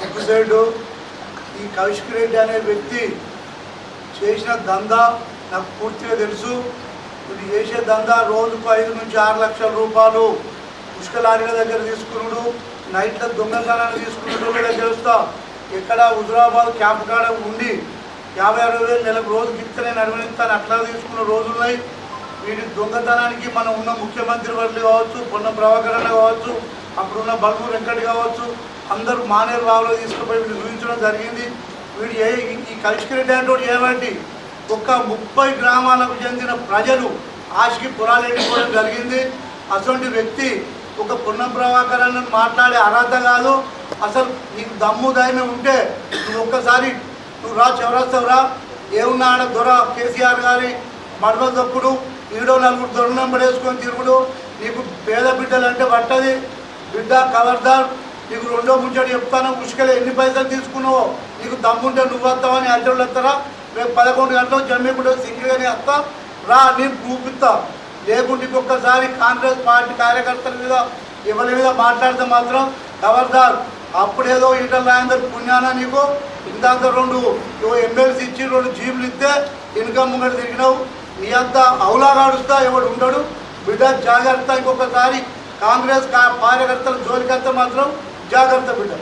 సిగ్గుసేటు ఈ కౌశిక్ రెడ్డి అనే వ్యక్తి చేసిన దందా నాకు పూర్తిగా తెలుసు. ఇది చేసే దందా రోజుకు 5 నుంచి 6 లక్షల రూపాయలు పుష్కలారీల దగ్గర తీసుకున్నాడు, నైట్ల దొంగతనాన్ని తీసుకున్నట్టు తెలుస్తా. ఎక్కడ హుజురాబాద్ క్యాంప్ కాడ ఉండి 50-60 వేలు నెలకు రోజుకి ఇస్తే నేను అనుమతిస్తాను అట్లా తీసుకున్న రోజులున్నాయి. వీటి దొంగతనానికి మనం ఉన్న ముఖ్యమంత్రి వర్లు కావచ్చు, పొన్న ప్రభాకరణ కావచ్చు, అప్పుడున్న బల్మూరు వెంకట్ కావచ్చు, అందరూ మానేరు రావులో తీసుకుపోయి వీళ్ళు చూపించడం జరిగింది. వీడు ఈ కౌశిక్ రెడ్డి అంటే ఏమంటే ఒక 30 గ్రామాలకు చెందిన ప్రజలు ఆశకి పొలాలు ఎండిపోవడం జరిగింది. అటువంటి వ్యక్తి ఒక పొన్నం ప్రభాకరణ మాట్లాడే అర్హత కాదు. అసలు నీకు దమ్ము ధైర్యం ఉంటే నువ్వు ఒక్కసారి నువ్వు రా చౌరస్తావురా, ఏమున్నా ఆడ దొర కేసీఆర్ గారి మడవ దొక్కుడు, ఈడో 4 దొరనం పడేసుకొని తిరుగుడు. నీకు పేద బిడ్డలు అంటే పట్టది బిడ్డ ఖబర్దార్. నీకు రెండో ముచ్చట చెప్తాను, ఉసుకలు ఎన్ని పైసలు తీసుకున్నావో నీకు దమ్ముంటే నువ్వు వస్తావని అడ్డోళ్ళు వస్తారా? రేపు 11 గంటలకు జమ్మిప్పుడు సింగిల్గానే వస్తా రా, నేను చూపిస్తా. లేకుంటే ఒక్కసారి కాంగ్రెస్ పార్టీ కార్యకర్తల మీద ఎవరి మీద మాట్లాడితే మాత్రం ఖబర్దార్. అప్పుడేదో ఈటల రాజేందర్ పుణ్యాన నీకు ఇందాక 2 ఎమ్మెల్సీ ఇచ్చి 2 జీపులు ఇస్తే ఇన్కమ్ ముంగట తిరిగినావు. నీ అంతా అవులా రాడుస్తా ఎవడు ఉండడు బిడ్డ, జాగ్రత్త. ఇంకొకసారి కాంగ్రెస్ కార్యకర్తల జోలికంతా మాత్రం జాగ్రత్త బిడ్డ.